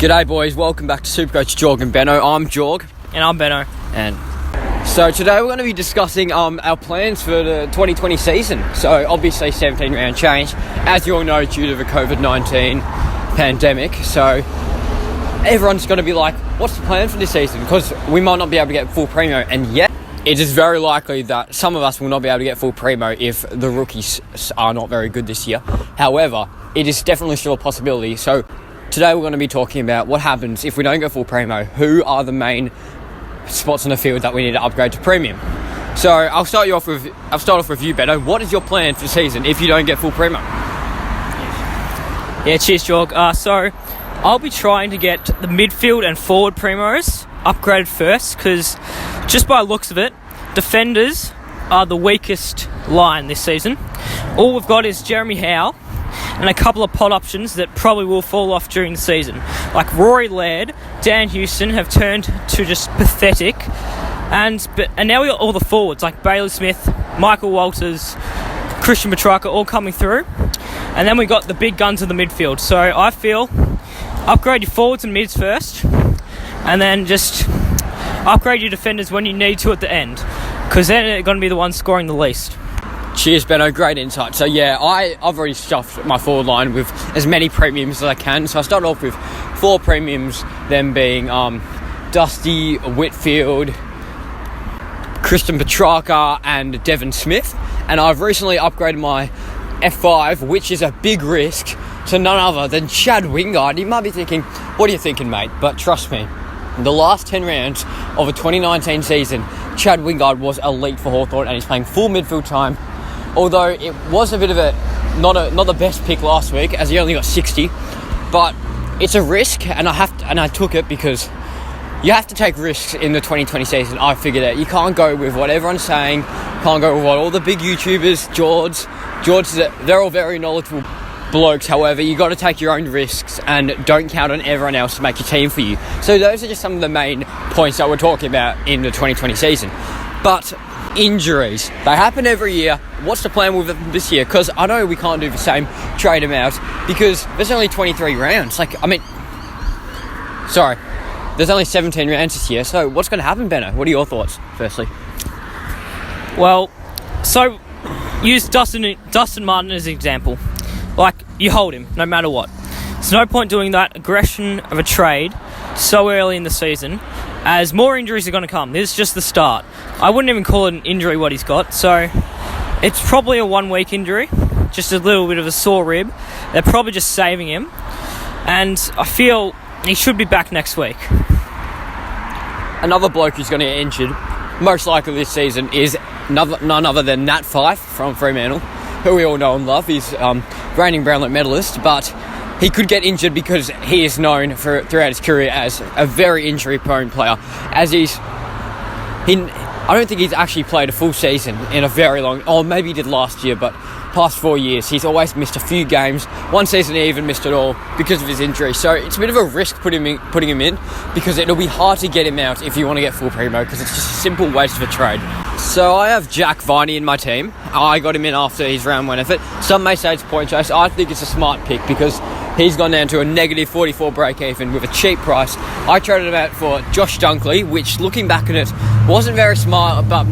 G'day boys, welcome back to Supercoach Jorg and Benno. I'm Jorg. And I'm Benno. And so today we're going to be discussing our plans for the 2020 season. So obviously 17 round change, as you all know, due to the COVID-19 pandemic. So everyone's going to be like, what's the plan for this season? Because we might not be able to get full primo, and yet it is very likely that some of us will not be able to get full primo if the rookies are not very good this year. However, it is definitely still a possibility. So today we're going to be talking about what happens if we don't go full primo. Who are the main spots on the field that we need to upgrade to premium? So I'll start off with you, Benno. What is your plan for the season if you don't get full primo? Yeah, cheers, Jorg. So I'll be trying to get the midfield and forward primos upgraded first, because just by looks of it, defenders are the weakest line this season. All we've got is Jeremy Howe and a couple of pod options that probably will fall off during the season. Like Rory Laird, Dan Houston have turned to just pathetic. And now we got all the forwards like Bailey Smith, Michael Walters, Christian Petrarca all coming through. And then we got the big guns of the midfield. So I feel upgrade your forwards and mids first, and then just upgrade your defenders when you need to at the end, because they're going to be the ones scoring the least. Cheers, Benno. Great insight. So yeah, I've already stuffed my forward line with as many premiums as I can. So I started off with 4 premiums, them being Dusty, Whitfield, Christian Petrarca and Devon Smith. And I've recently upgraded my F5, which is a big risk, to none other than Chad Wingard. You might be thinking, what are you thinking, mate? But trust me, in the last 10 rounds of a 2019 season, Chad Wingard was elite for Hawthorn, and he's playing full midfield time. Although it was a bit of not the best pick last week, as he only got 60, but it's a risk, and I took it because you have to take risks in the 2020 season. I figured it. You can't go with what everyone's saying. Can't go with what all the big YouTubers, George, they're all very knowledgeable blokes. However, you got to take your own risks and don't count on everyone else to make your team for you. So those are just some of the main points that we're talking about in the 2020 season. But injuries, they happen every year. What's the plan with them this year? Because I know we can't do the same, trade them out, because there's only 23 rounds. There's only 17 rounds this year. So what's going to happen, Benno? What are your thoughts, firstly? Well, so use Dustin Martin as an example. Like, you hold him no matter what. There's no point doing that aggression of a trade so early in the season, as more injuries are going to come. This is just the start. I wouldn't even call it an injury what he's got. So it's probably a 1 week injury, just a little bit of a sore rib. They're probably just saving him, and I feel he should be back next week. Another bloke who's going to get injured, most likely this season, is none other than Nat Fyfe from Fremantle, who we all know and love. He's reigning Brownlow medalist, but he could get injured because he is known throughout his career as a very injury-prone player. I don't think he's actually played a full season in a very long... Oh, maybe he did last year, but past 4 years, he's always missed a few games. One season he even missed it all because of his injury. So it's a bit of a risk putting him in, because it'll be hard to get him out if you want to get full primo, because it's just a simple waste of a trade. So I have Jack Viney in my team. I got him in after his round 1 effort. Some may say it's point chase. I think it's a smart pick because he's gone down to a negative 44 break-even with a cheap price. I traded him out for Josh Dunkley, which, looking back at it, wasn't very smart, but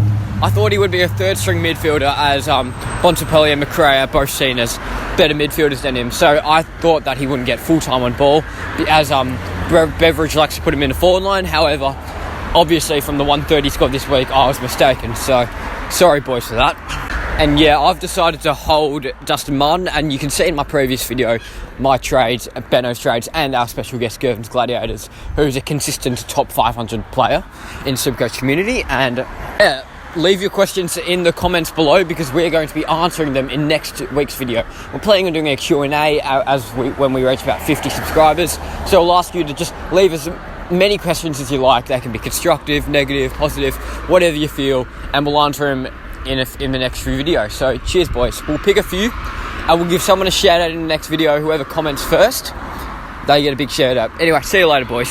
I thought he would be a third-string midfielder, as Bontempelli and McRae are both seen as better midfielders than him. So I thought that he wouldn't get full-time on ball, as Beveridge likes to put him in the forward line. However, obviously from the 130 scored this week, I was mistaken. So sorry, boys, for that. And yeah, I've decided to hold Dustin Martin, and you can see in my previous video my trades, Benno's trades, and our special guest Gervin's Gladiators, who's a consistent top 500 player in Supercoach community. And yeah, leave your questions in the comments below, because we're going to be answering them in next week's video. We're planning on doing a Q&A when we reach about 50 subscribers. So I'll ask you to just leave us many questions as you like. They can be constructive, negative, positive, whatever you feel, and we'll answer them in the next few videos. So cheers, boys. We'll pick a few and we'll give someone a shout out in the next video. Whoever comments first, they get a big shout out. Anyway, see you later, boys.